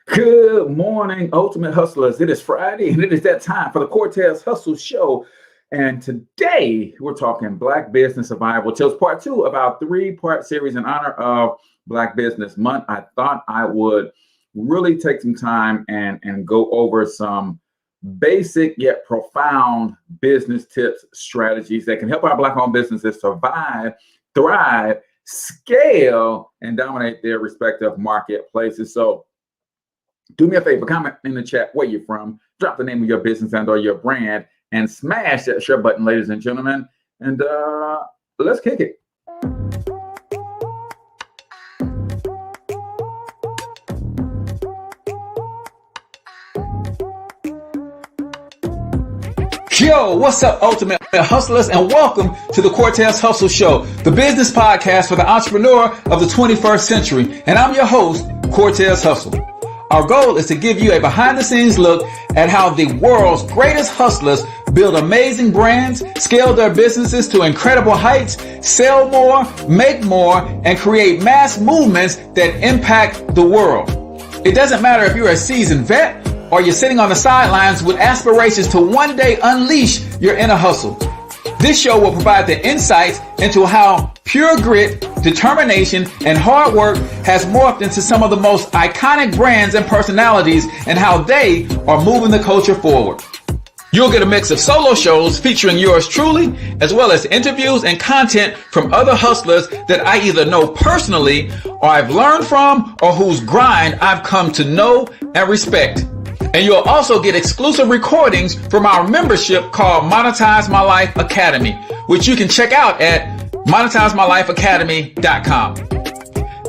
Good morning, Ultimate Hustlers. It is Friday, and it is that time for the Cortez Hustle Show. And today we're talking Black Business Survival Tips, part two of our three-part series in honor of Black Business Month. I thought I would really take some time and go over some basic yet profound business tips, strategies that can help our Black-owned businesses survive, thrive, scale, and dominate their respective marketplaces. So do me a favor, comment in the chat where you're from, drop the name of your business and or your brand, and smash that share button, ladies and gentlemen. And let's kick it. Yo, what's up, Ultimate Hustlers, and welcome to the Cortez Hustle Show, the business podcast for the entrepreneur of the 21st century. And I'm your host, Cortez Hustle. Our goal is to give you a behind-the-scenes look at how the world's greatest hustlers build amazing brands, scale their businesses to incredible heights, sell more, make more, and create mass movements that impact the world. It doesn't matter if you're a seasoned vet or you're sitting on the sidelines with aspirations to one day unleash your inner hustle. This show will provide the insights into how pure grit, determination, and hard work has morphed into some of the most iconic brands and personalities and how they are moving the culture forward. You'll get a mix of solo shows featuring yours truly, as well as interviews and content from other hustlers that I either know personally or I've learned from or whose grind I've come to know and respect. And you'll also get exclusive recordings from our membership called Monetize My Life Academy, which you can check out at monetizemylifeacademy.com.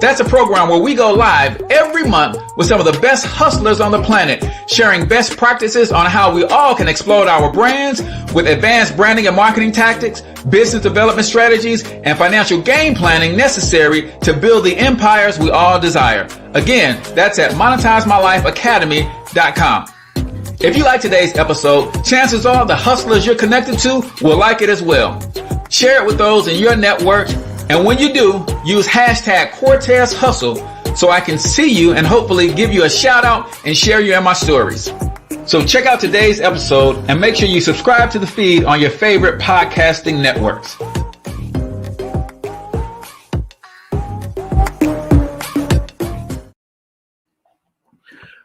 That's a program where we go live every month with some of the best hustlers on the planet, sharing best practices on how we all can explode our brands with advanced branding and marketing tactics, business development strategies, and financial game planning necessary to build the empires we all desire. Again, that's at monetizemylifeacademy.com. If you like today's episode, chances are the hustlers you're connected to will like it as well. Share it with those in your network. And when you do, use hashtag Cortez Hustle so I can see you and hopefully give you a shout out and share you in my stories. So check out today's episode and make sure you subscribe to the feed on your favorite podcasting networks.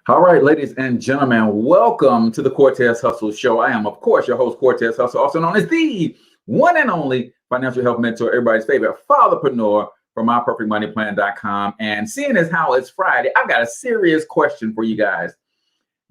All right, ladies and gentlemen, welcome to the Cortez Hustle Show. I am, of course, your host, Cortez Hustle, also known as the one and only financial health mentor, everybody's favorite fatherpreneur from myperfectmoneyplan.com. And seeing as how it's Friday, I've got a serious question for you guys.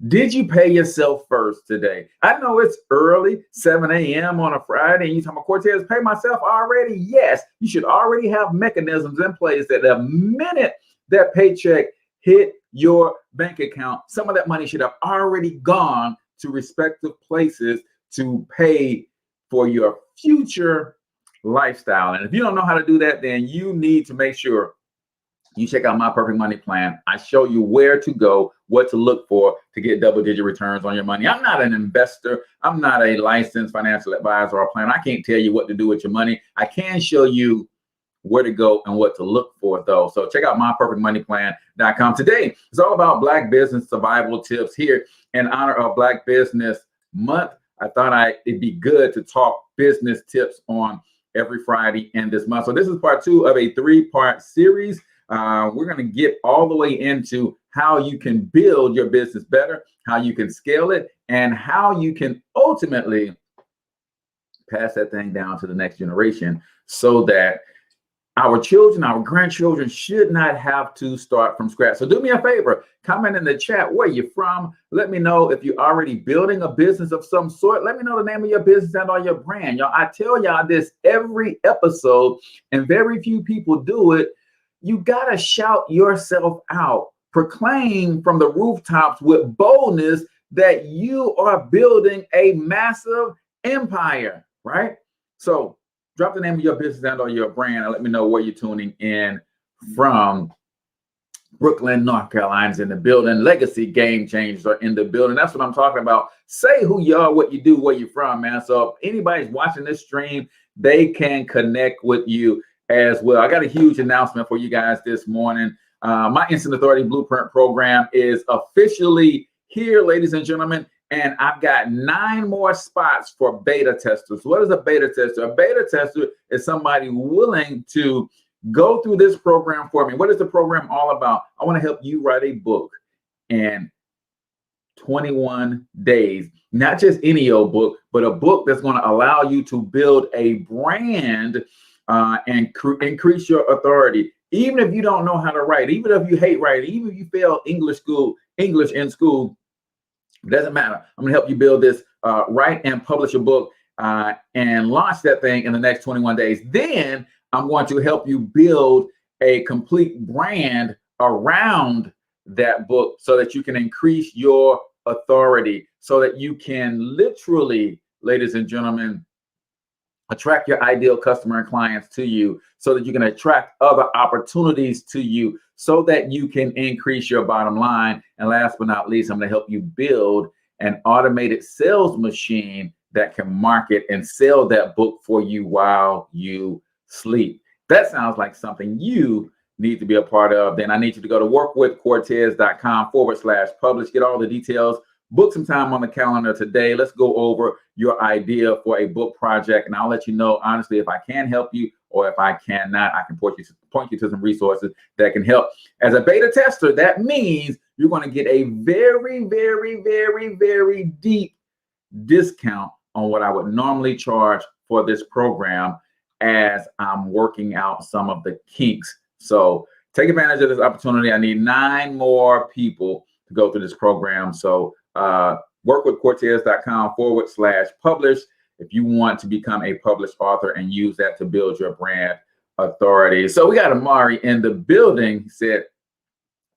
Did you pay yourself first today? I know it's early, 7 a.m. on a Friday, and you're talking about, Cortez, pay myself already? Yes, you should already have mechanisms in place that the minute that paycheck hit your bank account, some of that money should have already gone to respective places to pay for your future lifestyle. And if you don't know how to do that, then you need to make sure you check out My Perfect Money Plan. I show you where to go, what to look for to get double-digit returns on your money. I'm not an investor. I'm not a licensed financial advisor or planner. I can't tell you what to do with your money. I can show you where to go and what to look for, though. So check out myperfectmoneyplan.com. Today is all about Black business survival tips here in honor of Black Business Month. I thought it'd be good to talk business tips on every Friday in this month. So this is part two of a three-part series. We're going to get all the way into how you can build your business better, how you can scale it, and how you can ultimately pass that thing down to the next generation so that our children, our grandchildren should not have to start from scratch. So do me a favor, comment in the chat where you're from. Let me know if you're already building a business of some sort. Let me know the name of your business and or your brand. Y'all, I tell y'all this every episode, and very few people do it. You got to shout yourself out. Proclaim from the rooftops with boldness that you are building a massive empire, right? So drop the name of your business and or your brand and let me know where you're tuning in from. Brooklyn, North Carolina's in the building. Legacy Game Changers are in the building. That's what I'm talking about. Say who you are, what you do, where you're from, man. So if anybody's watching this stream, they can connect with you as well. I got a huge announcement for you guys this morning. My Instant Authority Blueprint program is officially here, ladies and gentlemen, and I've got 9 more spots for beta testers. What is a beta tester? A beta tester is somebody willing to go through this program for me. What is the program all about? I want to help you write a book in 21 days. Not just any old book, but a book that's going to allow you to build a brand and increase your authority. Even if you don't know how to write, even if you hate writing, even if you failed English in school, it doesn't matter. I'm going to help you build this, write and publish a book and launch that thing in the next 21 days. Then I'm going to help you build a complete brand around that book so that you can increase your authority, so that you can literally, ladies and gentlemen, attract your ideal customer and clients to you, so that you can attract other opportunities to you, so that you can increase your bottom line. And last but not least, I'm going to help you build an automated sales machine that can market and sell that book for you while you sleep. That sounds like something you need to be a part of. Then I need you to go to workwithcortez.com/publish, get all the details, book some time on the calendar today. Let's go over your idea for a book project, and I'll let you know honestly if I can help you, or if I cannot, I can point you to some resources that can help. As a beta tester, that means you're going to get a very, very, very, very deep discount on what I would normally charge for this program, as I'm working out some of the kinks. So take advantage of this opportunity. I need 9 more people to go through this program. So workwithcortez.com/publish if you want to become a published author and use that to build your brand authority. So we got Amari in the building. He said,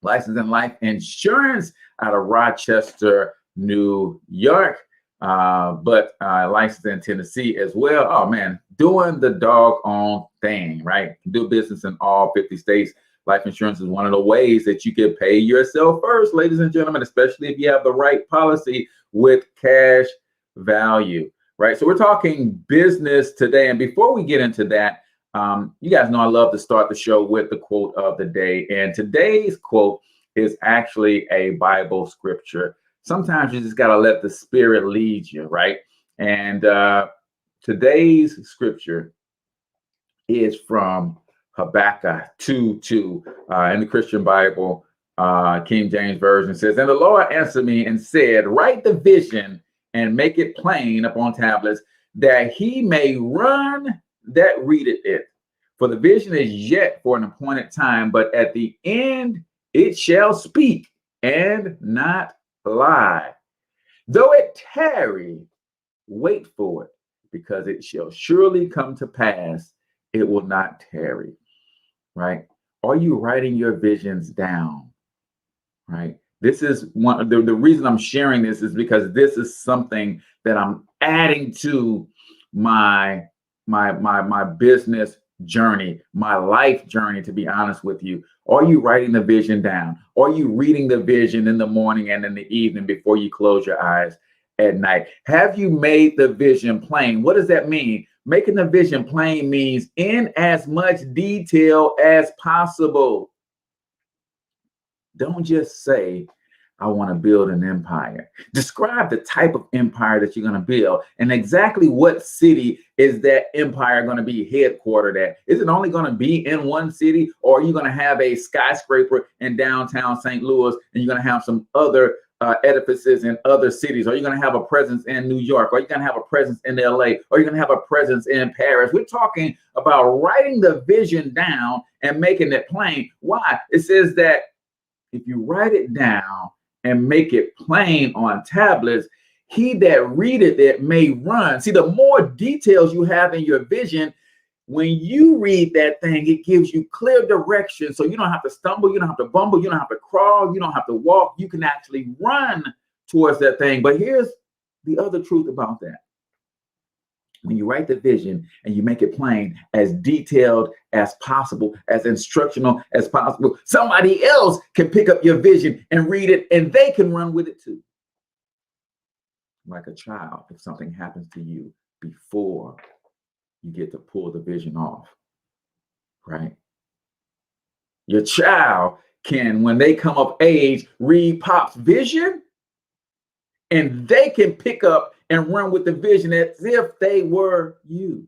licensed in life insurance out of Rochester, New York, but licensed in Tennessee as well. Oh man, doing the doggone thing, right? Do business in all 50 states. Life insurance is one of the ways that you can pay yourself first, ladies and gentlemen, especially if you have the right policy with cash value, right? So we're talking business today. And before we get into that, you guys know I love to start the show with the quote of the day. And today's quote is actually a Bible scripture. Sometimes you just got to let the Spirit lead you, right? And today's scripture is from Habakkuk 2:2 in the Christian Bible, King James Version says, "And the Lord answered me and said, write the vision and make it plain upon tablets, that he may run that readeth it. For the vision is yet for an appointed time, but at the end it shall speak and not lie. Though it tarry, wait for it, because it shall surely come to pass. It will not tarry." Right? Are you writing your visions down? Right? This is one. The reason I'm sharing this is because this is something that I'm adding to my business journey, my life journey, to be honest with you. Are you writing the vision down? Are you reading the vision in the morning and in the evening before you close your eyes at night? Have you made the vision plain? What does that mean? Making the vision plain means in as much detail as possible. Don't just say, I want to build an empire. Describe the type of empire that you're going to build, and exactly what city is that empire going to be headquartered at. Is it only going to be in one city, or are you going to have a skyscraper in downtown St. Louis, and you're going to have some other edifices in other cities? Are you going to have a presence in New York? Are you going to have a presence in LA? Or are you going to have a presence in Paris? We're talking about writing the vision down and making it plain. Why? It says that if you write it down and make it plain on tablets, he that readeth it may run. See, the more details you have in your vision, when you read that thing, it gives you clear direction. So you don't have to stumble, you don't have to bumble, you don't have to crawl, you don't have to walk. You can actually run towards that thing. But here's the other truth about that. When you write the vision and you make it plain, as detailed as possible, as instructional as possible, somebody else can pick up your vision and read it, and they can run with it too. Like a child, if something happens to you before you get to pull the vision off, right? Your child can, when they come of age, read Pop's vision, and they can pick up and run with the vision as if they were you?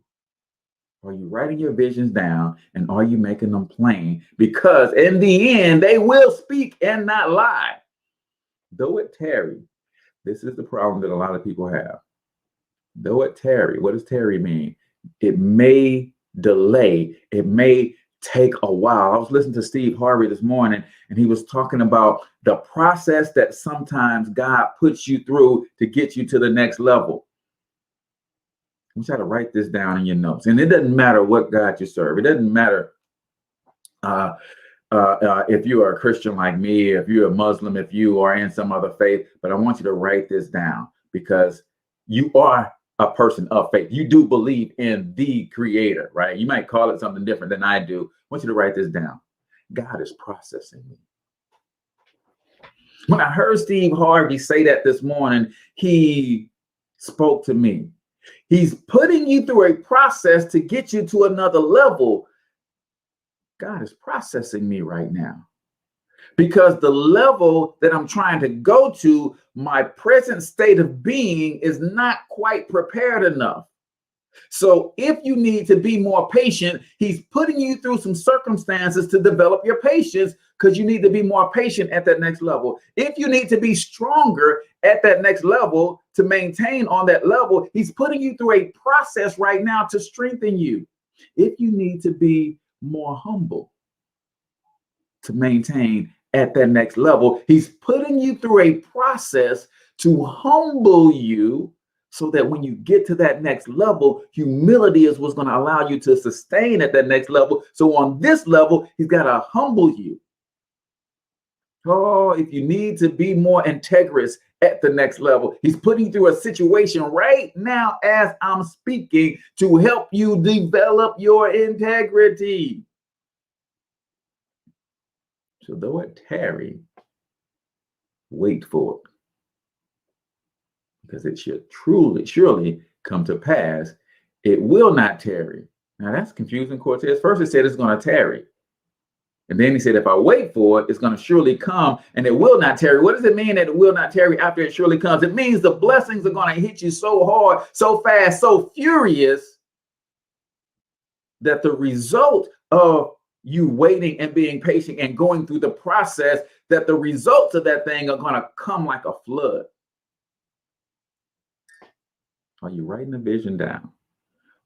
Are you writing your visions down, and are you making them plain? Because in the end, they will speak and not lie. Though it tarry, this is the problem that a lot of people have. Though it tarry, what does tarry mean? It may delay, it may take a while. I was listening to Steve Harvey this morning, and he was talking about the process that sometimes God puts you through to get you to the next level. I want you to write this down in your notes. And it doesn't matter what God you serve. It doesn't matter if you are a Christian like me, if you're a Muslim, if you are in some other faith, but I want you to write this down because you are a person of faith. You do believe in the creator, right? You might call it something different than I do. I want you to write this down. God is processing me. When I heard Steve Harvey say that this morning, he spoke to me. He's putting you through a process to get you to another level. God is processing me right now because the level that I'm trying to go to, my present state of being is not quite prepared enough. So if you need to be more patient, he's putting you through some circumstances to develop your patience because you need to be more patient at that next level. If you need to be stronger at that next level to maintain on that level, he's putting you through a process right now to strengthen you. If you need to be more humble to maintain at that next level, he's putting you through a process to humble you so that when you get to that next level, humility is what's going to allow you to sustain at that next level. So on this level, he's got to humble you. Oh, if you need to be more integrous at the next level, he's putting you through a situation right now as I'm speaking to help you develop your integrity. So though it tarry, wait for it, because it should surely come to pass. It will not tarry. Now that's confusing, Cortez. First it said it's going to tarry. And then he said, if I wait for it, it's going to surely come and it will not tarry. What does it mean that it will not tarry after it surely comes? It means the blessings are going to hit you so hard, so fast, so furious that the result of you waiting and being patient and going through the process, that the results of that thing are going to come like a flood. Are you writing the vision down?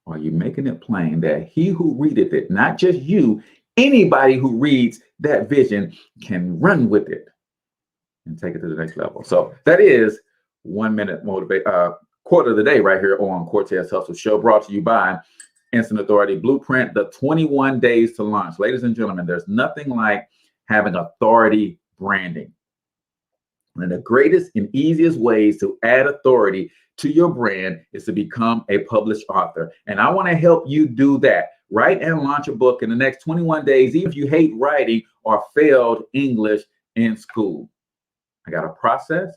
Are you making it plain that he who readeth it, not just you, anybody who reads that vision can run with it and take it to the next level? So that is 1 minute motivate quote of the day right here on Cortez Hustle Show, brought to you by Instant Authority Blueprint, the 21 days to launch. Ladies and gentlemen, there's nothing like having authority branding. And the greatest and easiest ways to add authority to your brand is to become a published author. And I want to help you do that. Write and launch a book in the next 21 days, even if you hate writing or failed English in school. I got a process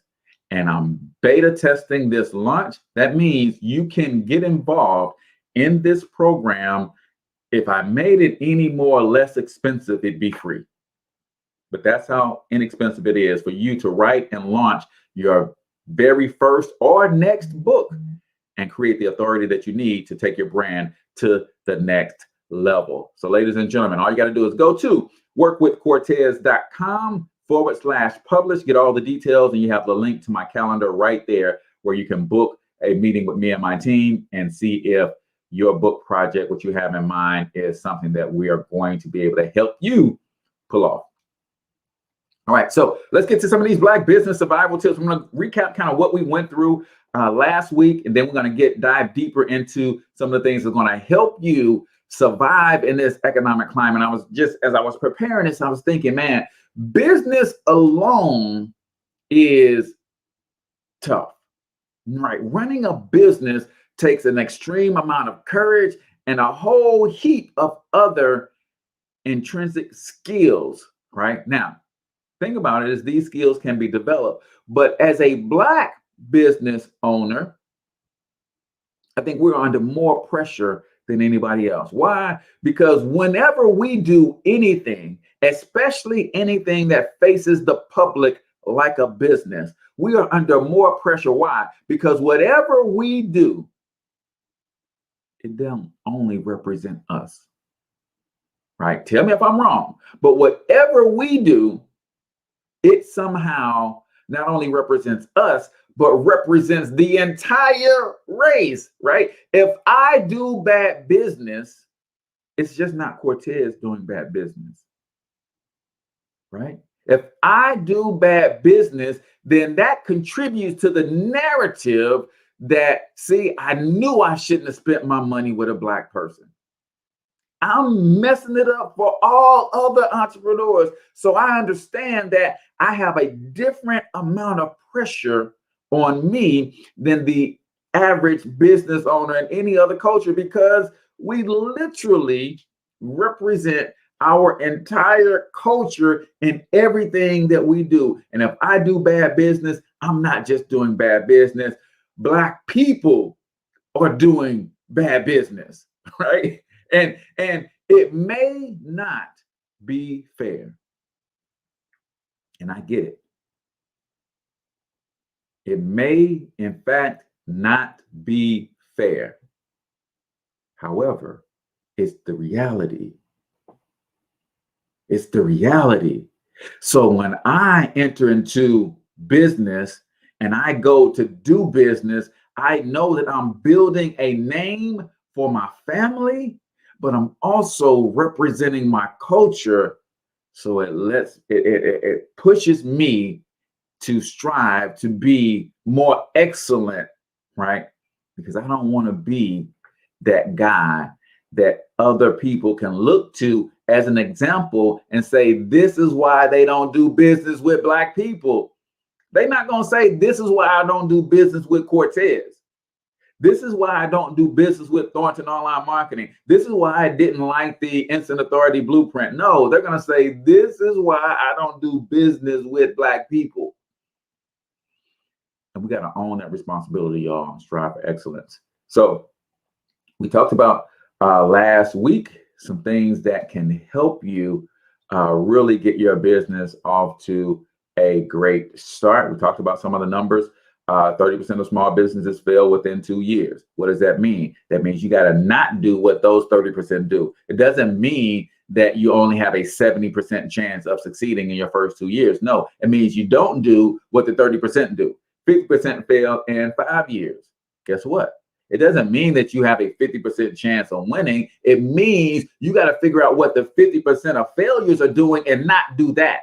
and I'm beta testing this launch. That means you can get involved in this program. If I made it any more or less expensive, it'd be free. But that's how inexpensive it is for you to write and launch your very first or next book and create the authority that you need to take your brand to the next level. So ladies and gentlemen, all you got to do is go to workwithcortez.com/publish, get all the details, and you have the link to my calendar right there where you can book a meeting with me and my team and see if your book project, what you have in mind, is something that we are going to be able to help you pull off. All right, so let's get to some of these Black business survival tips. I'm going to recap kind of what we went through last week, and then we're going to dive deeper into some of the things that are going to help you survive in this economic climate. I was just, as I was preparing this, I was thinking, man, business alone is tough, right? Running a business takes an extreme amount of courage and a whole heap of other intrinsic skills, right? Now, thing about it is these skills can be developed, but as a Black business owner, I think we're under more pressure than anybody else. Why? Because whenever we do anything especially anything that faces the public like a business. We are under more pressure. Why? Because whatever we do, it don't only represent us, right? Tell me if I'm wrong, but whatever we do, it somehow not only represents us, but represents the entire race, right? If I do bad business, it's just not Cortez doing bad business, right? If I do bad business, then that contributes to the narrative that, see, I knew I shouldn't have spent my money with a Black person. I'm messing it up for all other entrepreneurs. So I understand that I have a different amount of pressure on me than the average business owner in any other culture, because we literally represent our entire culture in everything that we do. And if I do bad business, I'm not just doing bad business. Black people are doing bad business, right? And it may not be fair. And I get it. It may, in fact, not be fair. However, it's the reality. It's the reality. So when I enter into business and I go to do business, I know that I'm building a name for my family, but I'm also representing my culture. So it pushes me to strive to be more excellent, right? Because I don't want to be that guy that other people can look to as an example and say, this is why they don't do business with Black people. They're not going to say, this is why I don't do business with Cortez. This is why I don't do business with Thornton Online Marketing. This is why I didn't like the Instant Authority Blueprint. No, they're going to say, this is why I don't do business with Black people. And we got to own that responsibility, y'all, and strive for excellence. So we talked about last week some things that can help you really get your business off to a great start. We talked about some of the numbers. 30% of small businesses fail within 2 years. What does that mean? That means you got to not do what those 30% do. It doesn't mean that you only have a 70% chance of succeeding in your first 2 years. No, it means you don't do what the 30% do. 50% fail in 5 years. Guess what? It doesn't mean that you have a 50% chance on winning. It means you got to figure out what the 50% of failures are doing and not do that.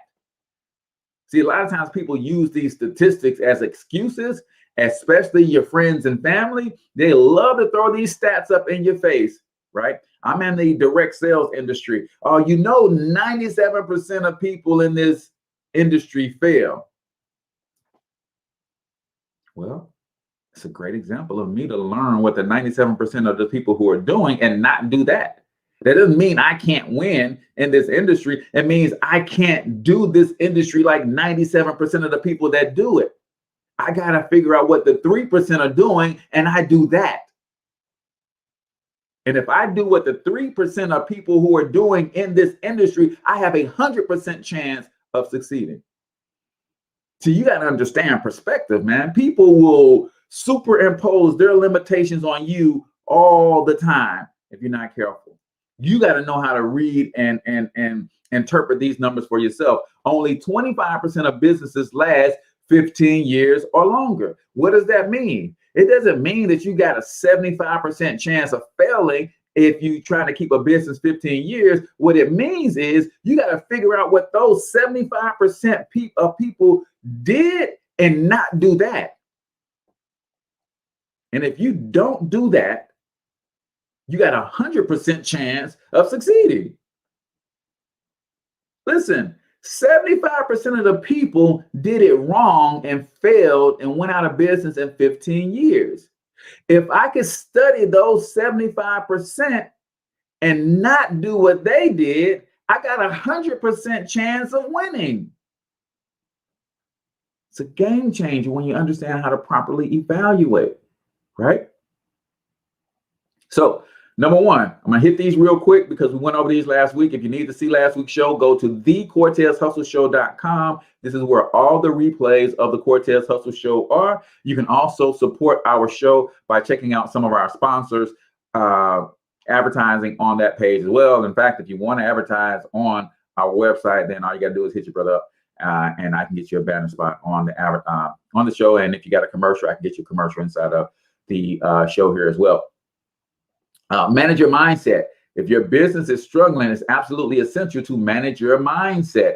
See, a lot of times people use these statistics as excuses, especially your friends and family. They love to throw these stats up in your face, right? I'm in the direct sales industry. Oh, 97% of people in this industry fail. Well, it's a great example of me to learn what the 97% of the people who are doing and not do that. That doesn't mean I can't win in this industry. It means I can't do this industry like 97% of the people that do it. I got to figure out what the 3% are doing, and I do that. And if I do what the 3% of people who are doing in this industry, I have 100% chance of succeeding. So you got to understand perspective, man. People will superimpose their limitations on you all the time if you're not careful. You got to know how to read and interpret these numbers for yourself. Only 25% of businesses last 15 years or longer. What does that mean? It doesn't mean that you got a 75% chance of failing if you try to keep a business 15 years. What it means is you got to figure out what those 75% of people did and not do that. And if you don't do that, you got 100% chance of succeeding. Listen, 75% of the people did it wrong and failed and went out of business in 15 years. If I could study those 75% and not do what they did, I got 100% chance of winning. It's a game changer when you understand how to properly evaluate, right? So Number one, I'm going to hit these real quick because we went over these last week. If you need to see last week's show, go to thecortezhustleshow.com. This is where all the replays of the Cortez Hustle Show are. You can also support our show by checking out some of our sponsors, advertising on that page as well. In fact, if you want to advertise on our website, then all you got to do is hit your brother up, and I can get you a banner spot on the show. And if you got a commercial, I can get you a commercial inside of the show here as well. Manage your mindset. If your business is struggling, it's absolutely essential to manage your mindset.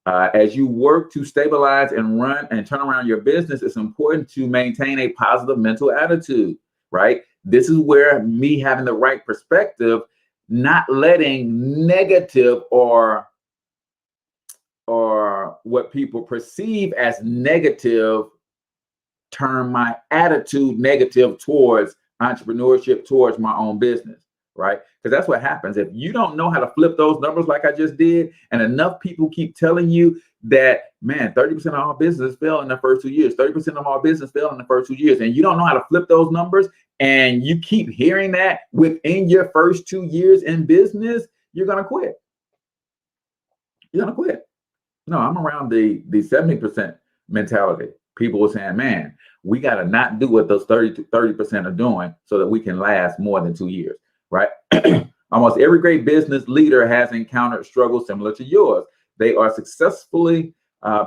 As you work to stabilize and run and turn around your business, it's important to maintain a positive mental attitude, right? This is where me having the right perspective, not letting negative or what people perceive as negative turn my attitude negative towards entrepreneurship, towards my own business, right? Because that's what happens. If you don't know how to flip those numbers like I just did, and enough people keep telling you that, man, 30% of our business fail in the first 2 years, 30% of our business fail in the first 2 years, and you don't know how to flip those numbers, and you keep hearing that within your first 2 years in business, you're going to quit. You're going to quit. No, I'm around the 70% mentality. People were saying, man, we got to not do what those 30% are doing so that we can last more than 2 years, right? Almost every great business leader has encountered struggles similar to yours. They are successfully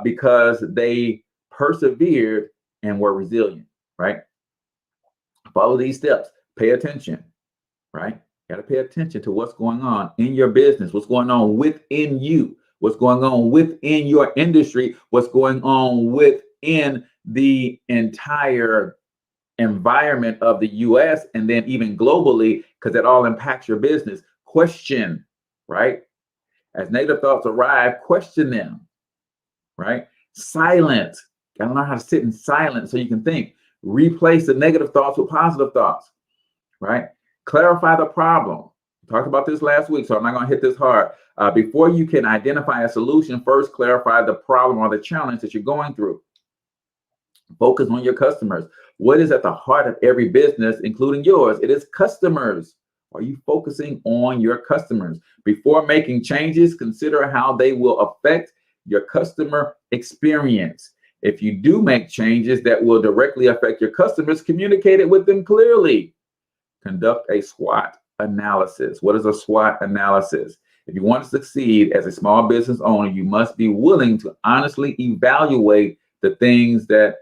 because they persevered and were resilient, right? Follow these steps. Pay attention, right? Got to pay attention to what's going on in your business, what's going on within you, what's going on within your industry, what's going on within the entire environment of the US, and then even globally, because it all impacts your business. Question, right? As negative thoughts arrive, question them, right? Silence. Got to learn how to sit in silence so you can think. Replace the negative thoughts with positive thoughts, right? Clarify the problem. We talked about this last week, so I'm not going to hit this hard. Before you can identify a solution, first clarify the problem or the challenge that you're going through. Focus on your customers. What is at the heart of every business, including yours? It is customers. Are you focusing on your customers? Before making changes, consider how they will affect your customer experience. If you do make changes that will directly affect your customers, communicate it with them clearly. Conduct a SWOT analysis. What is a SWOT analysis? If you want to succeed as a small business owner, you must be willing to honestly evaluate the things that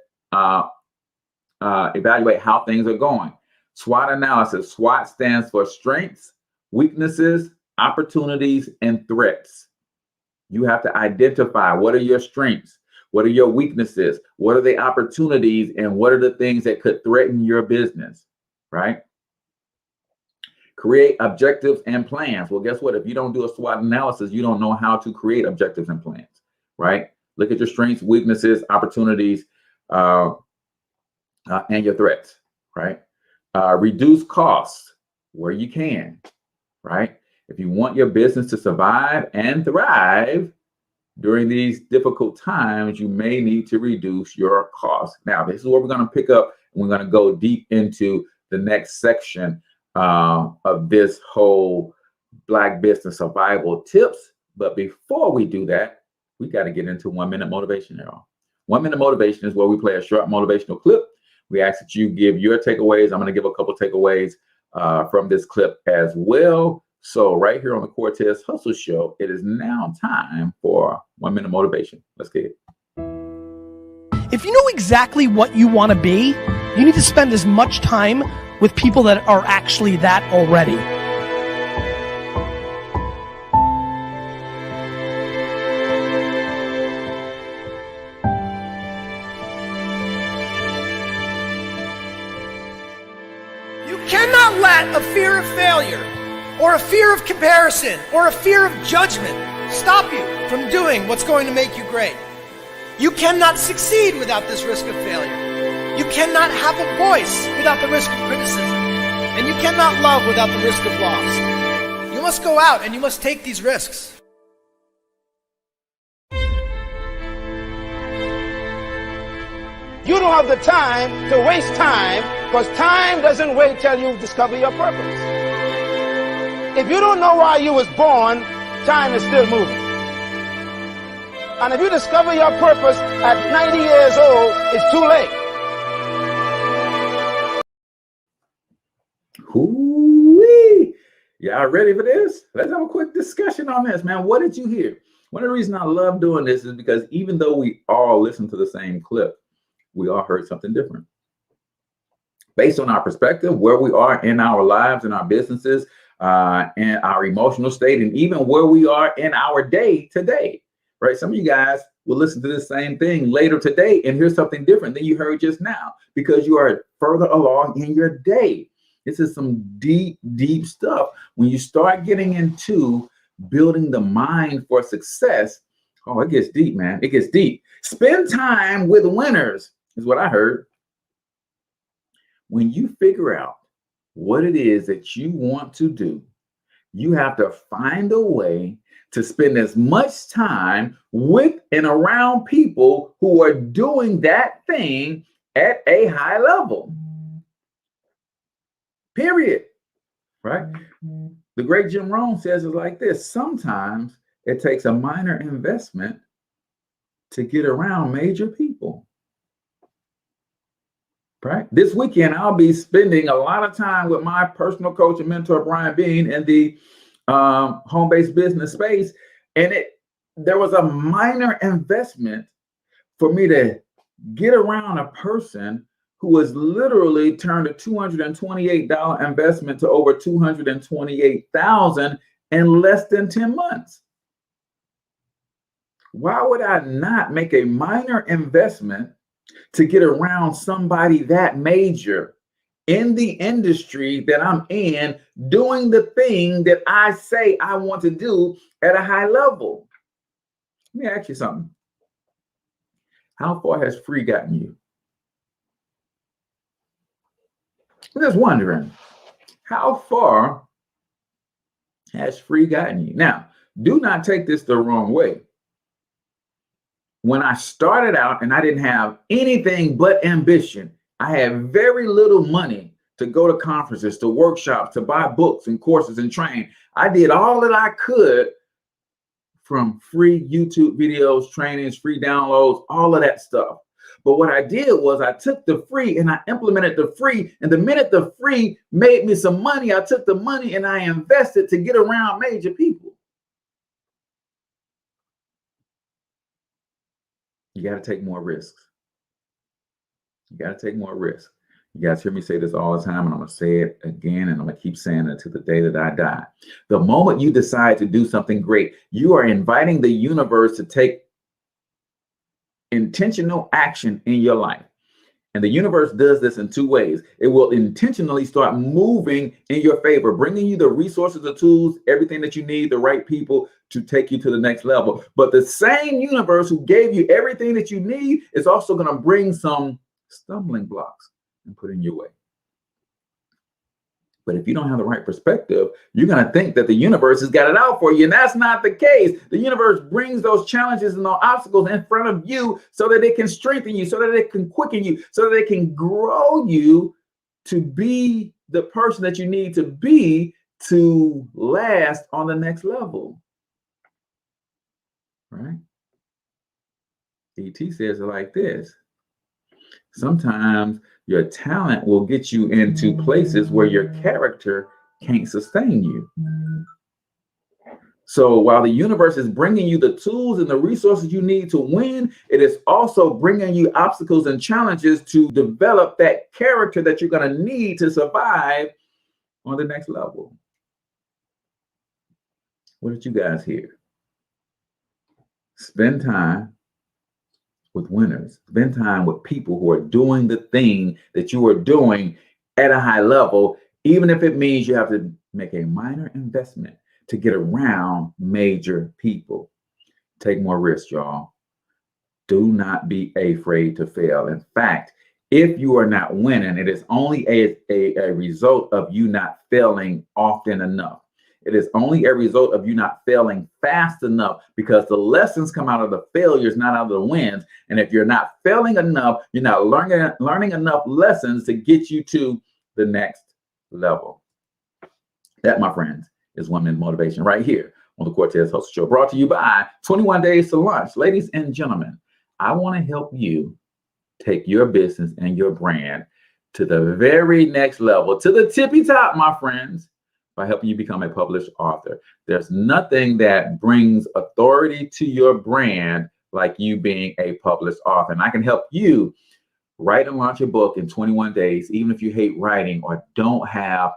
evaluate how things are going. SWOT analysis. SWOT stands for strengths, weaknesses, opportunities, and threats. You have to identify what are your strengths, what are your weaknesses, what are the opportunities, and what are the things that could threaten your business, right? Create objectives and plans. Well, guess what? If you don't do a SWOT analysis, you don't know how to create objectives and plans, right? Look at your strengths, weaknesses, opportunities, and your threats, right? Reduce costs where you can, right? If you want your business to survive and thrive during these difficult times, you may need to reduce your costs. Now, this is where we're going to pick up, and we're going to go deep into the next section of this whole Black business survival tips. But before we do that, we got to get into 1 minute motivation, y'all. 1 minute motivation is where we play a short motivational clip. We ask that you give your takeaways. I'm going to give a couple takeaways from this clip as well. So right here on the Cortez Hustle Show, it is now time for 1 minute motivation. Let's get it. If you know exactly what you want to be, you need to spend as much time with people that are actually that already. You cannot let a fear of failure or a fear of comparison or a fear of judgment stop you from doing what's going to make you great. You cannot succeed without this risk of failure. You cannot have a voice without the risk of criticism. And you cannot love without the risk of loss. You must go out and you must take these risks. You don't have the time to waste time, because time doesn't wait till you discover your purpose. If you don't know why you was born, time is still moving. And if you discover your purpose at 90 years old, it's too late. Hoo-wee. Y'all ready for this? Let's have a quick discussion on this, man. What did you hear? One of the reasons I love doing this is because even though we all listen to the same clip, we all heard something different. Based on our perspective, where we are in our lives, in our businesses, and our emotional state, and even where we are in our day today, right? Some of you guys will listen to the same thing later today and hear something different than you heard just now because you are further along in your day. This is some deep, deep stuff. When you start getting into building the mind for success, oh, it gets deep, man. It gets deep. Spend time with winners is what I heard. When you figure out what it is that you want to do, you have to find a way to spend as much time with and around people who are doing that thing at a high level. Period. Right? The great Jim Rohn says it like this: sometimes it takes a minor investment to get around major people. Right? This weekend, I'll be spending a lot of time with my personal coach and mentor, Brian Bean, in the home-based business space. And there was a minor investment for me to get around a person who has literally turned a $228 investment to over $228,000 in less than 10 months. Why would I not make a minor investment to get around somebody that major in the industry that I'm in, doing the thing that I say I want to do at a high level? Let me ask you something. How far has free gotten you? I'm just wondering, how far has free gotten you? Now, do not take this the wrong way. When I started out and I didn't have anything but ambition, I had very little money to go to conferences, to workshops, to buy books and courses and train. I did all that I could from free YouTube videos, trainings, free downloads, all of that stuff. But what I did was I took the free and I implemented the free. And the minute the free made me some money, I took the money and I invested to get around major people. You got to take more risks. You got to take more risks. You guys hear me say this all the time, and I'm going to say it again, and I'm going to keep saying it to the day that I die. The moment you decide to do something great, you are inviting the universe to take intentional action in your life. And the universe does this in two ways. It will intentionally start moving in your favor, bringing you the resources, the tools, everything that you need, the right people to take you to the next level. But the same universe who gave you everything that you need is also going to bring some stumbling blocks and put in your way. But if you don't have the right perspective, you're going to think that the universe has got it out for you. And that's not the case. The universe brings those challenges and those obstacles in front of you so that it can strengthen you, so that it can quicken you, so that it can grow you to be the person that you need to be to last on the next level. Right? E.T. says it like this: sometimes your talent will get you into places where your character can't sustain you. So while the universe is bringing you the tools and the resources you need to win, it is also bringing you obstacles and challenges to develop that character that you're going to need to survive on the next level. What did you guys hear? Spend time with winners. Spend time with people who are doing the thing that you are doing at a high level, even if it means you have to make a minor investment to get around major people. Take more risks, y'all. Do not be afraid to fail. In fact, if you are not winning, it is only a result of you not failing often enough. It is only a result of you not failing fast enough, because the lessons come out of the failures, not out of the wins. And if you're not failing enough, you're not learning enough lessons to get you to the next level. That, my friends, is women motivation right here on the Cortez Hustle Show, brought to you by 21 Days to Launch. Ladies and gentlemen, I want to help you take your business and your brand to the very next level, to the tippy top, my friends, by helping you become a published author. There's nothing that brings authority to your brand like you being a published author. And I can help you write and launch a book in 21 days, even if you hate writing or don't have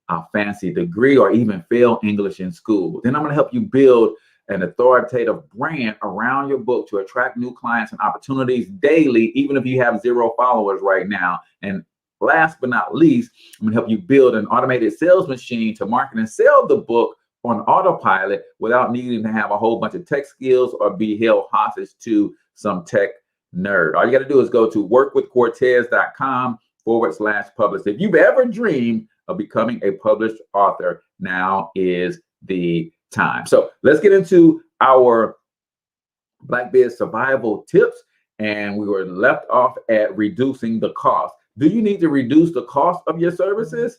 a fancy degree or even fail English in school. Then I'm going to help you build an authoritative brand around your book to attract new clients and opportunities daily, even if you have 0 followers right now. And last but not least, I'm going to help you build an automated sales machine to market and sell the book on autopilot without needing to have a whole bunch of tech skills or be held hostage to some tech nerd. All you got to do is go to workwithcortez.com/publish. If you've ever dreamed of becoming a published author, now is the time. So let's get into our Black Biz survival tips. And we were left off at reducing the cost. Do you need to reduce the cost of your services?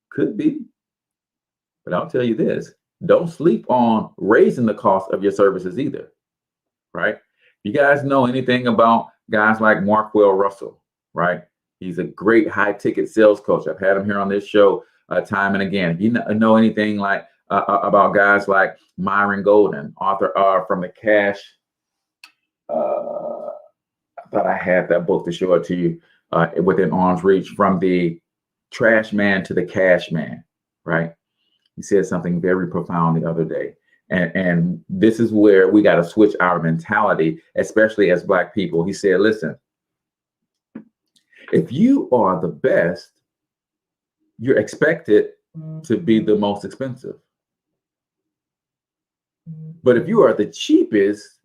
Could be. But I'll tell you this, don't sleep on raising the cost of your services either, right? You guys know anything about guys like Markwell Russell, right? He's a great high ticket sales coach. I've had him here on this show time and again. If you know anything like about guys like Myron Golden, author from the Cash, I thought I had that book to show it to you, within arm's reach, from the trash man to the cash man, right? He said something very profound the other day. And this is where we got to switch our mentality, especially as Black people. He said, listen, if you are the best, you're expected to be the most expensive. But if you are the cheapest,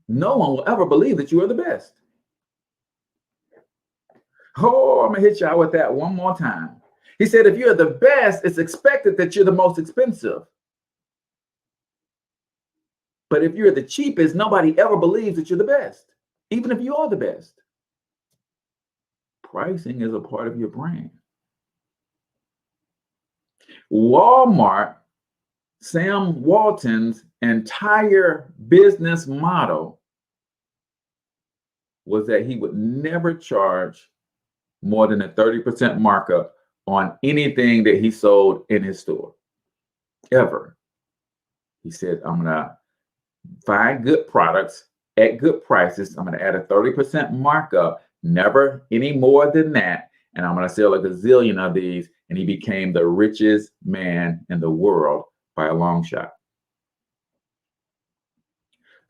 no one will ever believe that you are the best. Oh, I'm going to hit y'all with that one more time. He said, if you're the best, it's expected that you're the most expensive. But if you're the cheapest, nobody ever believes that you're the best, even if you are the best. Pricing is a part of your brand. Walmart, Sam Walton's entire business model was that he would never charge more than a 30% markup on anything that he sold in his store, ever. He said, I'm going to find good products at good prices. I'm going to add a 30% markup, never any more than that. And I'm going to sell a gazillion of these. And he became the richest man in the world by a long shot.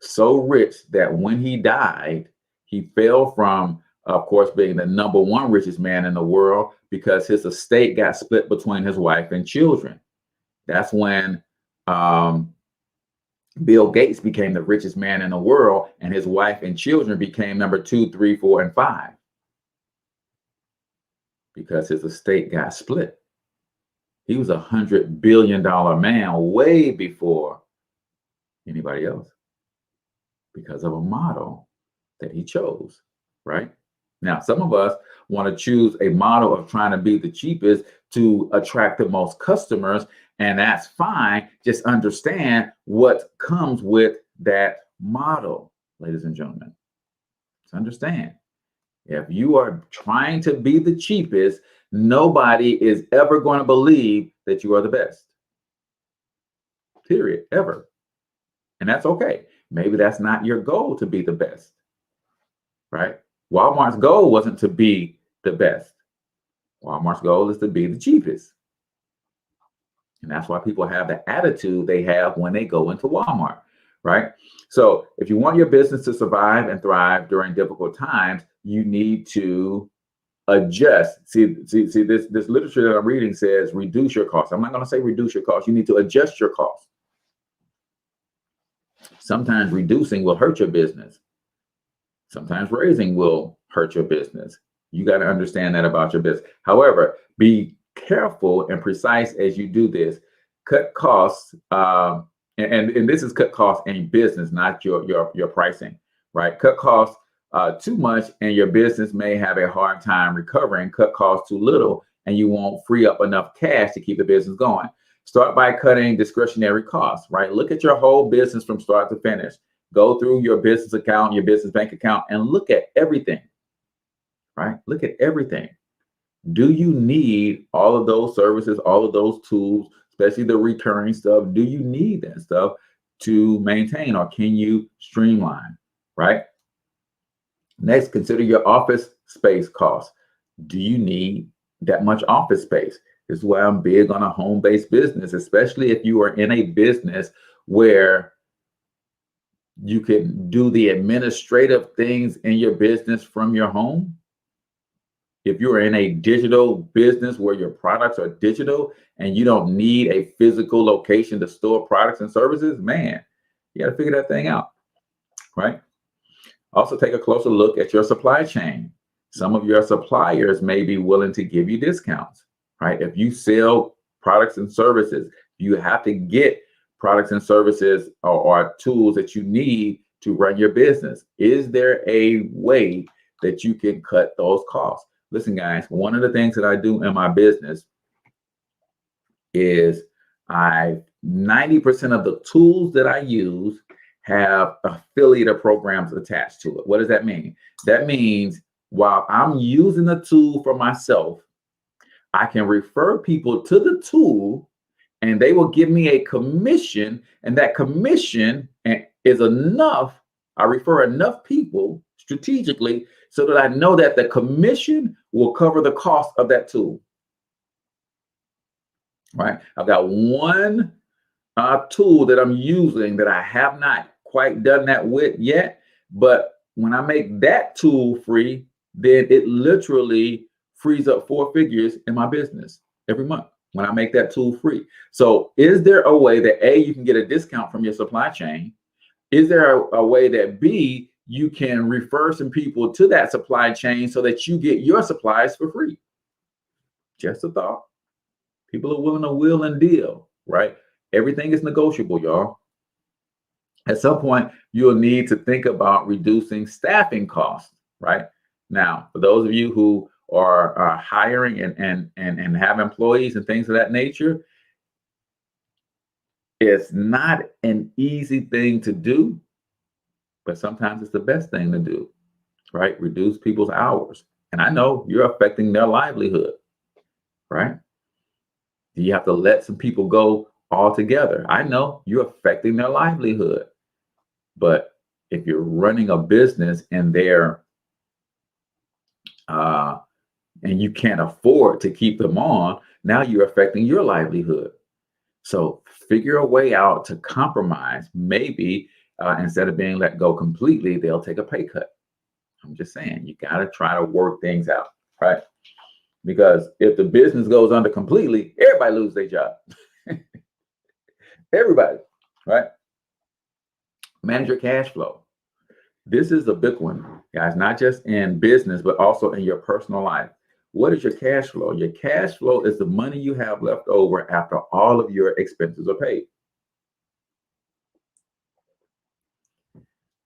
So rich that when he died, he fell from, of course, being the #1 richest man in the world because his estate got split between his wife and children. That's when Bill Gates became the richest man in the world, and his wife and children became number 2, 3, 4, and 5 because his estate got split. He was $100 billion man way before anybody else because of a model that he chose, right? Now, some of us want to choose a model of trying to be the cheapest to attract the most customers, and that's fine. Just understand what comes with that model, ladies and gentlemen. Just understand. If you are trying to be the cheapest, nobody is ever going to believe that you are the best. Period. Ever. And that's okay. Maybe that's not your goal to be the best, right? Walmart's goal wasn't to be the best. Walmart's goal is to be the cheapest. And that's why people have the attitude they have when they go into Walmart, right? So if you want your business to survive and thrive during difficult times, you need to adjust. See, this literature that I'm reading says reduce your costs. I'm not going to say reduce your costs. You need to adjust your costs. Sometimes reducing will hurt your business. Sometimes raising will hurt your business. You got to understand that about your business. However, be careful and precise as you do this. Cut costs, and this is cut costs in business, not your pricing, right? Cut costs too much, and your business may have a hard time recovering. Cut costs too little, and you won't free up enough cash to keep the business going. Start by cutting discretionary costs, right? Look at your whole business from start to finish. Go through your business account, your business bank account, and look at everything, right? Look at everything. Do you need all of those services, all of those tools, especially the recurring stuff? Do you need that stuff to maintain, or can you streamline, right? Next, consider your office space costs. Do you need that much office space? This is why I'm big on a home-based business, especially if you are in a business where you can do the administrative things in your business from your home. If you're in a digital business where your products are digital and you don't need a physical location to store products and services, man, you got to figure that thing out, right? Also, take a closer look at your supply chain. Some of your suppliers may be willing to give you discounts, right? If you sell products and services, you have to get products and services or tools that you need to run your business. Is there a way that you can cut those costs? Listen, guys, one of the things that I do in my business is 90% of the tools that I use have affiliate programs attached to it. What does that mean? That means while I'm using the tool for myself, I can refer people to the tool and they will give me a commission, and that commission is enough. I refer enough people strategically so that I know that the commission will cover the cost of that tool. Right? I've got one tool that I'm using that I have not quite done that with yet, but when I make that tool free, then it literally frees up 4 figures in my business every month when I make that tool free. So is there a way that A, you can get a discount from your supply chain? Is there a way that B, you can refer some people to that supply chain so that you get your supplies for free? Just a thought. People are willing to wheel and deal, right? Everything is negotiable, y'all. At some point, you'll need to think about reducing staffing costs, right? Now, for those of you who are hiring and have employees and things of that nature, it's not an easy thing to do, but sometimes it's the best thing to do, right? Reduce people's hours. And I know you're affecting their livelihood, right? You have to let some people go altogether. I know you're affecting their livelihood. But if you're running a business and and you can't afford to keep them on, now you're affecting your livelihood. So figure a way out to compromise. Maybe instead of being let go completely, they'll take a pay cut. I'm just saying, you got to try to work things out, right? Because if the business goes under completely, everybody loses their job. Everybody, right? Manage your cash flow. This is a big one, guys, not just in business, but also in your personal life. What is your cash flow? Your cash flow is the money you have left over after all of your expenses are paid.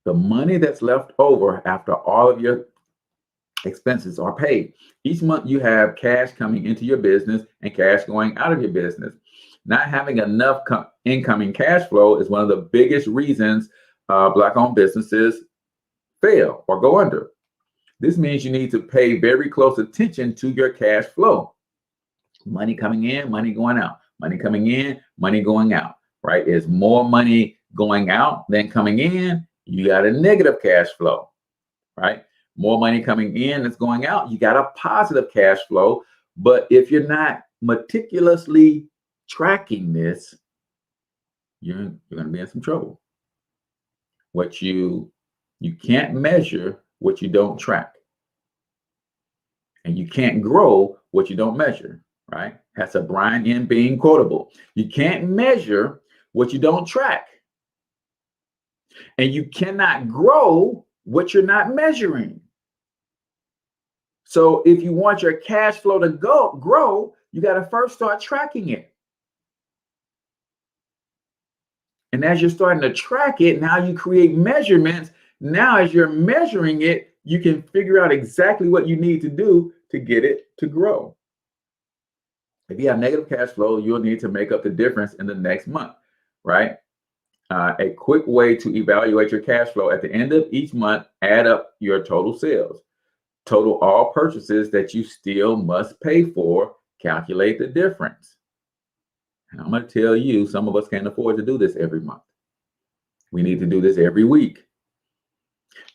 The money that's left over after all of your expenses are paid. Each month you have cash coming into your business and cash going out of your business. Not having enough incoming cash flow is one of the biggest reasons Black-owned businesses fail or go under. This means you need to pay very close attention to your cash flow. Money coming in, money going out. Money coming in, money going out, right? Is more money going out than coming in, you got a negative cash flow, right? More money coming in that's going out, you got a positive cash flow. But if you're not meticulously tracking this, you're going to be in some trouble. What you can't measure what you don't track. And you can't grow what you don't measure, right? That's a Brian M. Bean quotable. You can't measure what you don't track. And you cannot grow what you're not measuring. So if you want your cash flow to grow, you got to first start tracking it. And as you're starting to track it, now you create measurements. Now, as you're measuring it, you can figure out exactly what you need to do to get it to grow. If you have negative cash flow, you'll need to make up the difference in the next month, right? A quick way to evaluate your cash flow: at the end of each month, add up your total sales, total all purchases that you still must pay for, calculate the difference. And I'm going to tell you, some of us can't afford to do this every month. We need to do this every week.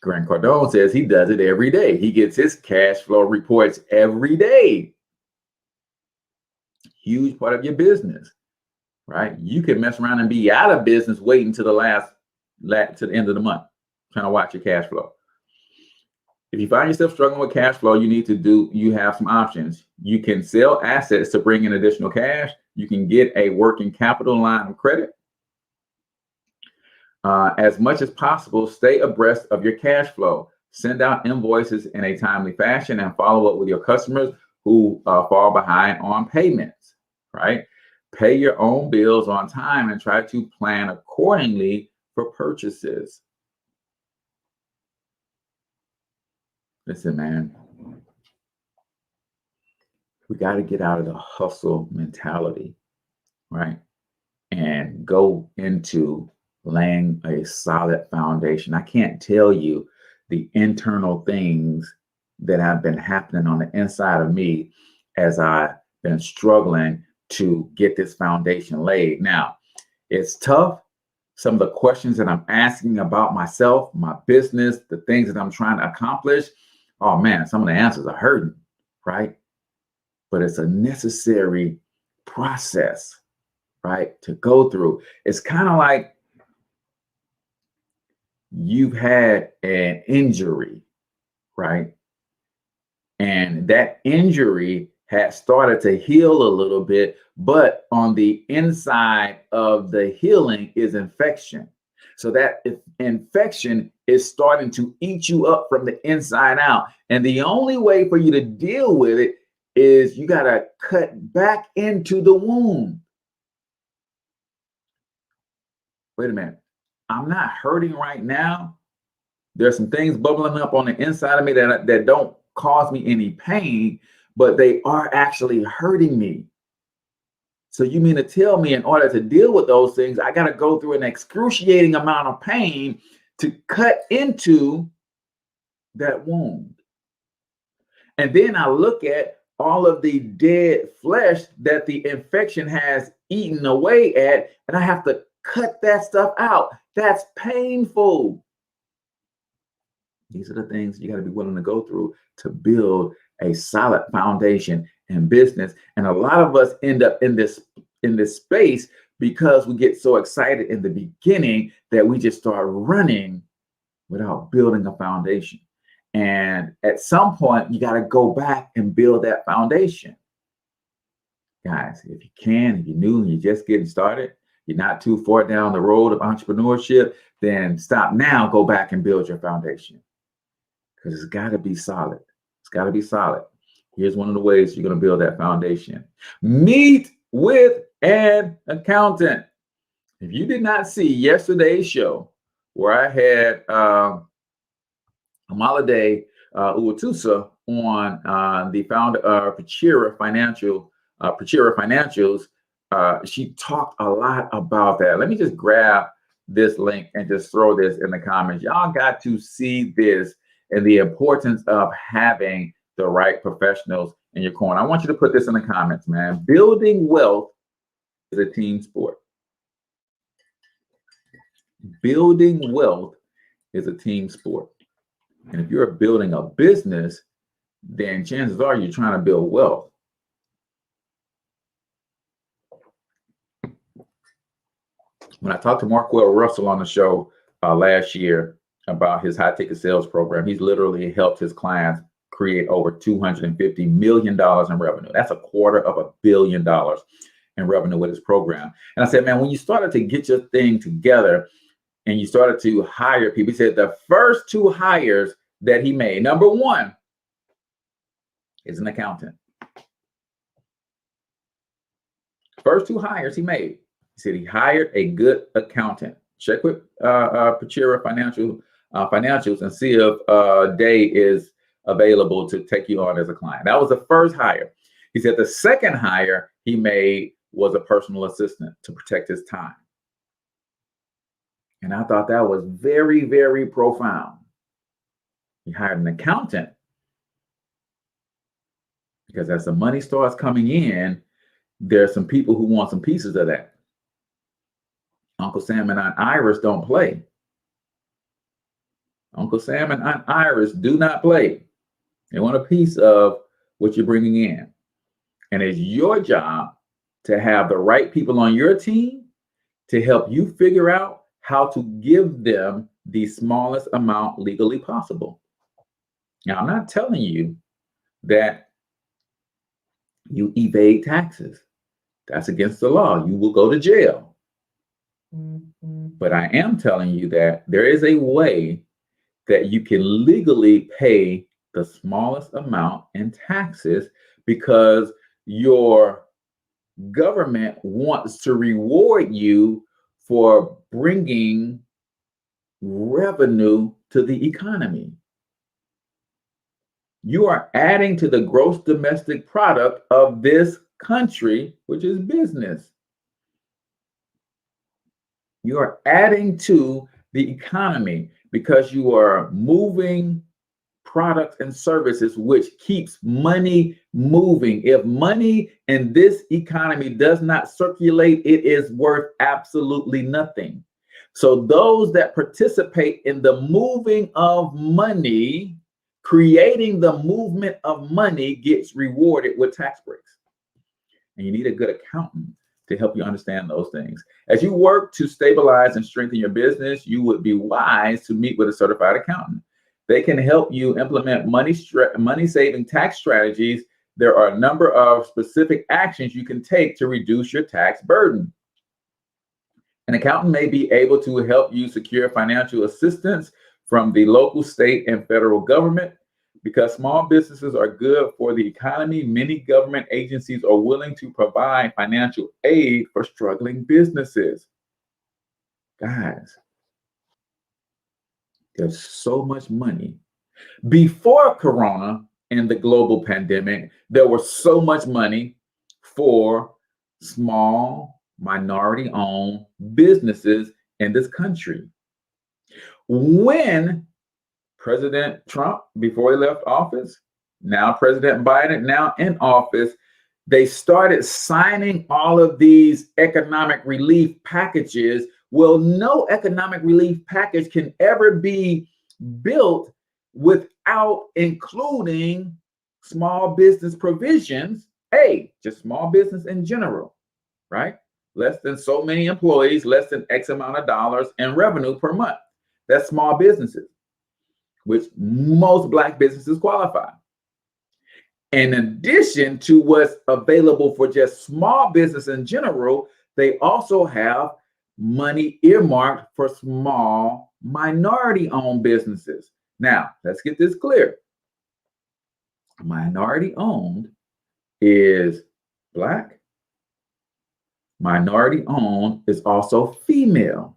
Grant Cardone says he does it every day. He gets his cash flow reports every day. Huge part of your business, right? You can mess around and be out of business waiting to the end of the month, trying to watch your cash flow. If you find yourself struggling with cash flow, you have some options. You can sell assets to bring in additional cash. You can get a working capital line of credit. As much as possible, stay abreast of your cash flow. Send out invoices in a timely fashion and follow up with your customers who fall behind on payments, right? Pay your own bills on time and try to plan accordingly for purchases. Listen, man, we got to get out of the hustle mentality, right? And go into laying a solid foundation. I can't tell you the internal things that have been happening on the inside of me as I've been struggling to get this foundation laid. Now, it's tough. Some of the questions that I'm asking about myself, my business, the things that I'm trying to accomplish, oh man, some of the answers are hurting, right? But it's a necessary process, right, to go through. It's kind of like you've had an injury, right? And that injury had started to heal a little bit, but on the inside of the healing is infection. So that infection is starting to eat you up from the inside out. And the only way for you to deal with it is you got to cut back into the wound. Wait a minute. I'm not hurting right now. There's some things bubbling up on the inside of me that don't cause me any pain, but they are actually hurting me. So you mean to tell me in order to deal with those things, I got to go through an excruciating amount of pain to cut into that wound? And then I look at all of the dead flesh that the infection has eaten away at, and I have to cut that stuff out. That's painful. These are the things you got to be willing to go through to build a solid foundation in business. And a lot of us end up in this space because we get so excited in the beginning that we just start running without building a foundation. And at some point, you got to go back and build that foundation. Guys, if you can, if you're new and you're just getting started, you're not too far down the road of entrepreneurship, then stop now, go back and build your foundation. Because it's got to be solid. It's got to be solid. Here's one of the ways you're going to build that foundation. Meet with an accountant. If you did not see yesterday's show where I had Amalade Uwatusa on, the founder of Pachira Financials, she talked a lot about that. Let me just grab this link and just throw this in the comments. Y'all got to see this and the importance of having the right professionals in your corner. I want you to put this in the comments, man. Building wealth is a team sport. Building wealth is a team sport. And if you're building a business, then chances are you're trying to build wealth. When I talked to Marquell Russell on the show last year about his high ticket sales program, he's literally helped his clients create over $250 million in revenue. That's $250 million in revenue with his program. And I said, man, when you started to get your thing together and you started to hire people, he said the first 2 hires that he made, number 1 is an accountant. First 2 hires he made. He said he hired a good accountant. Check with Pachira Financials and see if Day is available to take you on as a client. That was the first hire. He said the second hire he made was a personal assistant to protect his time. And I thought that was very, very profound. He hired an accountant because as the money starts coming in, there's some people who want some pieces of that. Uncle Sam and Aunt Iris don't play. Uncle Sam and Aunt Iris do not play. They want a piece of what you're bringing in. And it's your job to have the right people on your team to help you figure out how to give them the smallest amount legally possible. Now, I'm not telling you that you evade taxes. That's against the law. You will go to jail. But I am telling you that there is a way that you can legally pay the smallest amount in taxes because your government wants to reward you for bringing revenue to the economy. You are adding to the gross domestic product of this country, which is business. You are adding to the economy because you are moving products and services, which keeps money moving. If money in this economy does not circulate, it is worth absolutely nothing. So those that participate in the moving of money, creating the movement of money, gets rewarded with tax breaks. And you need a good accountant to help you understand those things. As you work to stabilize and strengthen your business, you would be wise to meet with a certified accountant. They can help you implement money-saving tax strategies. There are a number of specific actions you can take to reduce your tax burden. An accountant may be able to help you secure financial assistance from the local, state, and federal government. Because small businesses are good for the economy, many government agencies are willing to provide financial aid for struggling businesses. Guys, there's so much money. Before Corona and the global pandemic, there was so much money for small, minority-owned businesses in this country. When President Trump, before he left office, now President Biden, now in office, they started signing all of these economic relief packages. Well, no economic relief package can ever be built without including small business provisions. Just small business in general, right? Less than so many employees, less than X amount of dollars in revenue per month. That's small businesses, which most Black businesses qualify. In addition to what's available for just small business in general, they also have money earmarked for small minority-owned businesses. Now, let's get this clear. Minority-owned is Black. Minority-owned is also female.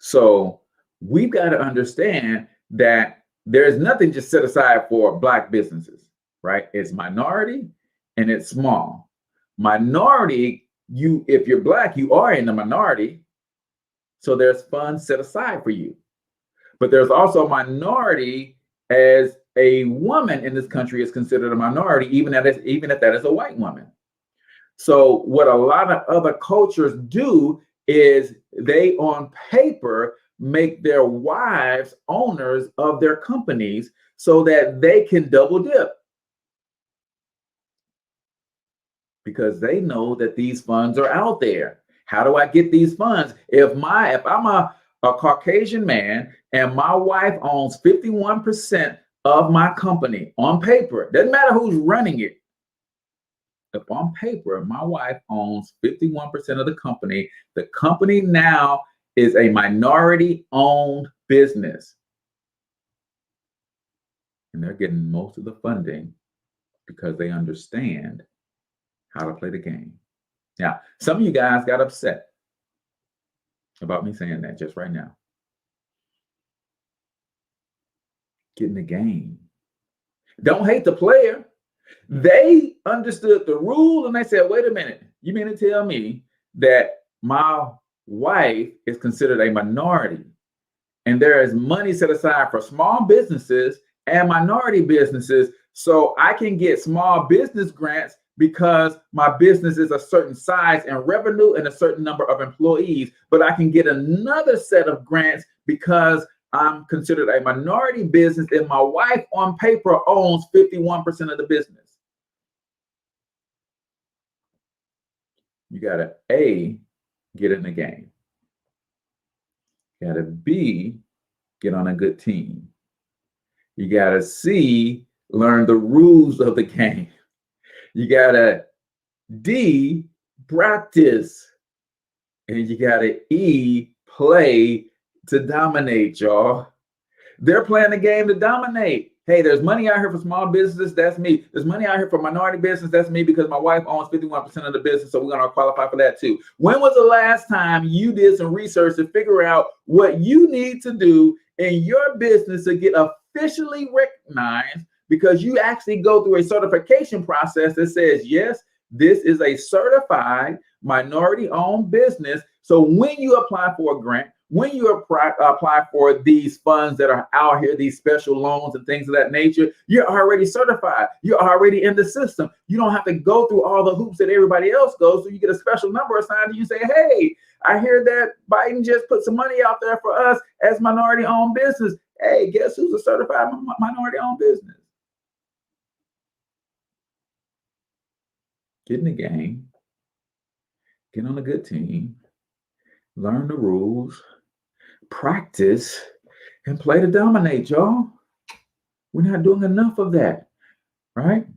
So we've got to understand that there's nothing just set aside for Black businesses, right? It's minority and it's small. Minority, if you're Black, you are in the minority. So there's funds set aside for you. But there's also minority as a woman in this country is considered a minority, even if that is a white woman. So what a lot of other cultures do is they, on paper, make their wives owners of their companies so that they can double dip. Because they know that these funds are out there. How do I get these funds? If I'm a Caucasian man and my wife owns 51% of my company on paper, doesn't matter who's running it. If on paper, my wife owns 51% of the company now is a minority-owned business. And they're getting most of the funding because they understand how to play the game. Now, some of you guys got upset about me saying that just right now. Get in the game. Don't hate the player. They understood the rule and they said, wait a minute, you mean to tell me that my wife is considered a minority and there is money set aside for small businesses and minority businesses, so I can get small business grants because my business is a certain size and revenue and a certain number of employees, but I can get another set of grants because I'm considered a minority business and my wife on paper owns 51% of the business. You gotta A, get in the game. You gotta B, get on a good team. You gotta C, learn the rules of the game. You gotta D, practice. And you gotta E, play to dominate, y'all. They're playing the game to dominate. Hey, there's money out here for small businesses, that's me. There's money out here for minority business, that's me, because my wife owns 51% of the business, so we're gonna qualify for that too. When was the last time you did some research to figure out what you need to do in your business to get officially recognized, because you actually go through a certification process that says, yes, this is a certified minority-owned business. So when you apply for a grant, when you apply for these funds that are out here, these special loans and things of that nature, you're already certified. You're already in the system. You don't have to go through all the hoops that everybody else goes through. You get a special number assigned to you. Say, hey, I hear that Biden just put some money out there for us as minority-owned business. Hey, guess who's a certified minority-owned business? Get in the game. Get on a good team. Learn the rules. Practice and play to dominate, y'all. We're not doing enough of that, right?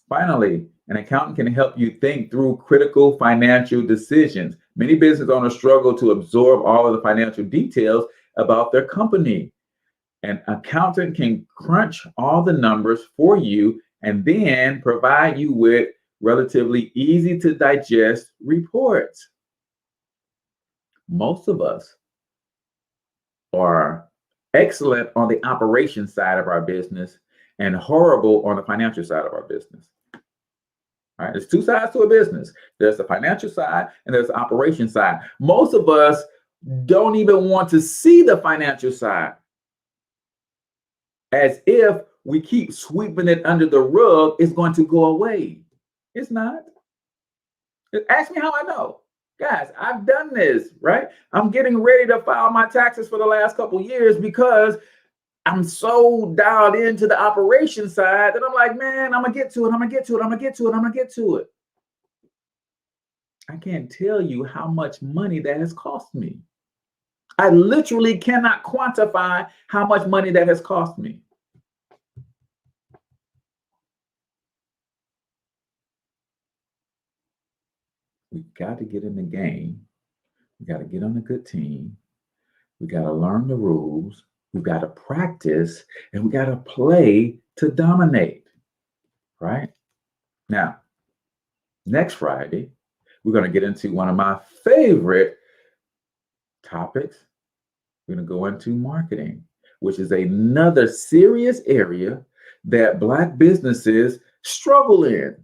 Finally, an accountant can help you think through critical financial decisions. Many business owners struggle to absorb all of the financial details about their company. An accountant can crunch all the numbers for you and then provide you with relatively easy to digest reports. Most of us are excellent on the operations side of our business and horrible on the financial side of our business. All right, there's two sides to a business. There's the financial side and there's the operations side. Most of us don't even want to see the financial side, as if we keep sweeping it under the rug, it's going to go away. It's not. Ask me how I know. Guys, I've done this, right? I'm getting ready to file my taxes for the last couple of years because I'm so dialed into the operation side that I'm like, man, I'm gonna get to it. I can't tell you how much money that has cost me. I literally cannot quantify how much money that has cost me. We got to get in the game. We got to get on a good team. We got to learn the rules. We got to practice, and we got to play to dominate. Right? Now, next Friday, we're going to get into one of my favorite topics. We're going to go into marketing, which is another serious area that Black businesses struggle in.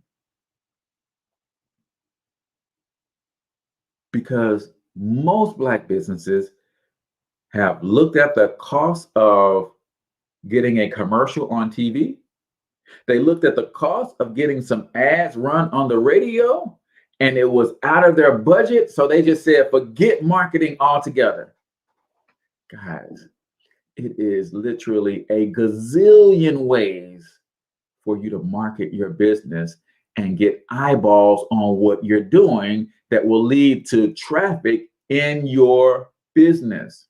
Because most Black businesses have looked at the cost of getting a commercial on TV. They looked at the cost of getting some ads run on the radio, and it was out of their budget. So they just said, forget marketing altogether. Guys, it is literally a gazillion ways for you to market your business and get eyeballs on what you're doing that will lead to traffic in your business.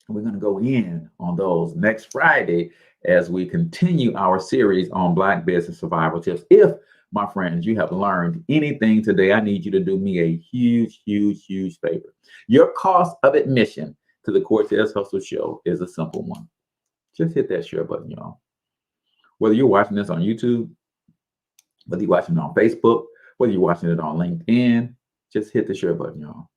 We're going to go in on those next Friday as we continue our series on Black business survival tips. If, my friends, you have learned anything today, I need you to do me a huge, huge, huge favor. Your cost of admission to the Cortez Hustle Show is a simple one. Just hit that share button, y'all. Whether you're watching this on YouTube, whether you're watching it on Facebook, whether you're watching it on LinkedIn, just hit the share button, y'all.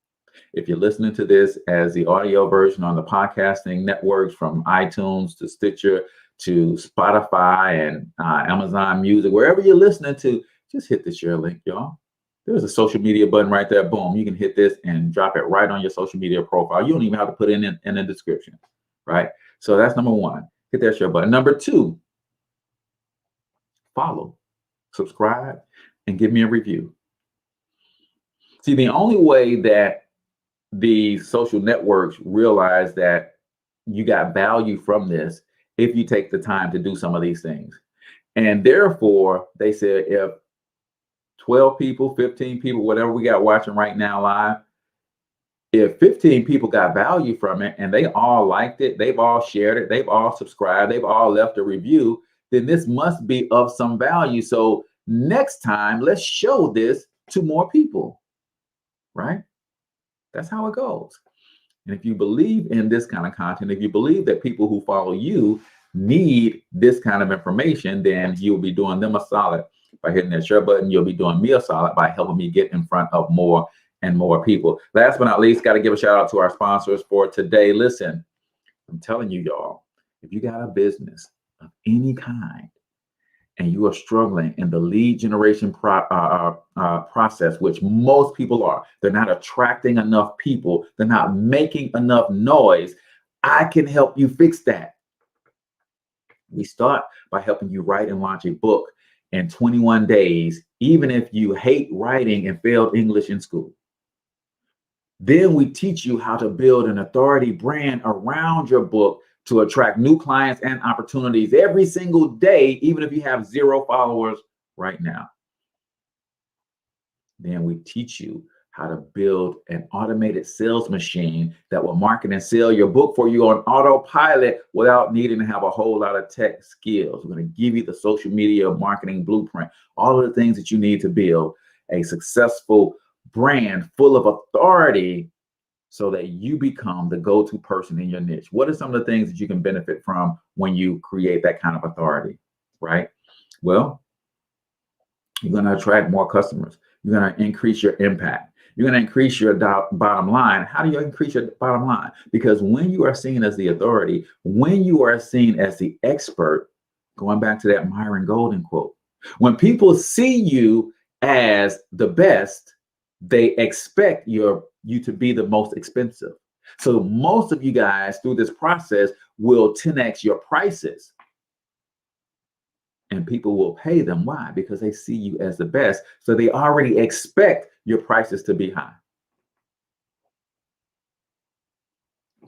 If you're listening to this as the audio version on the podcasting networks from iTunes to Stitcher to Spotify and Amazon Music, wherever you're listening to, just hit the share link, y'all. There's a social media button right there. Boom. You can hit this and drop it right on your social media profile. You don't even have to put it in the description, right? So that's number one. Hit that share button. Number two, follow, subscribe, and give me a review. See, the only way that the social networks realize that you got value from this if you take the time to do some of these things. And therefore, they said if 12 people, 15 people, whatever we got watching right now live, if 15 people got value from it and they all liked it, they've all shared it, they've all subscribed, they've all left a review, then this must be of some value. So next time, let's show this to more people, right? That's how it goes. And if you believe in this kind of content, if you believe that people who follow you need this kind of information, then you'll be doing them a solid by hitting that share button. You'll be doing me a solid by helping me get in front of more and more people. Last but not least, got to give a shout out to our sponsors for today. Listen, I'm telling you, y'all, if you got a business of any kind and you are struggling in the lead generation process, which most people are, they're not attracting enough people, they're not making enough noise, I can help you fix that. We start by helping you write and launch a book in 21 days, even if you hate writing and failed English in school. Then we teach you how to build an authority brand around your book to attract new clients and opportunities every single day, even if you have 0 followers right now. Then we teach you how to build an automated sales machine that will market and sell your book for you on autopilot without needing to have a whole lot of tech skills. We're going to give you the social media marketing blueprint, all of the things that you need to build a successful brand full of authority so that you become the go-to person in your niche. What are some of the things that you can benefit from when you create that kind of authority, right? Well, you're going to attract more customers. You're going to increase your impact. You're going to increase your bottom line. How do you increase your bottom line? Because when you are seen as the authority, when you are seen as the expert, going back to that Myron Golden quote, when people see you as the best, they expect you to be the most expensive. So most of you guys through this process will 10x your prices. And people will pay them. Why? Because they see you as the best. So they already expect your prices to be high.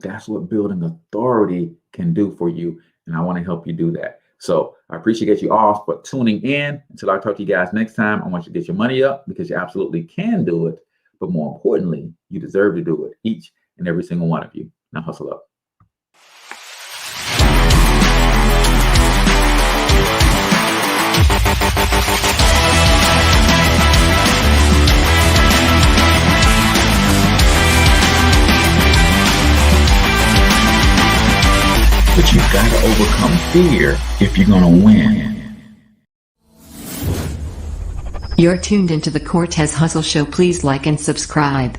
That's what building authority can do for you. And I want to help you do that. So I appreciate you all for tuning in. Until I talk to you guys next time, I want you to get your money up because you absolutely can do it. But more importantly, you deserve to do it, each and every single one of you. Now hustle up. But you've got to overcome fear if you're going to win. You're tuned into the Cortez Hustle Show. Please like and subscribe.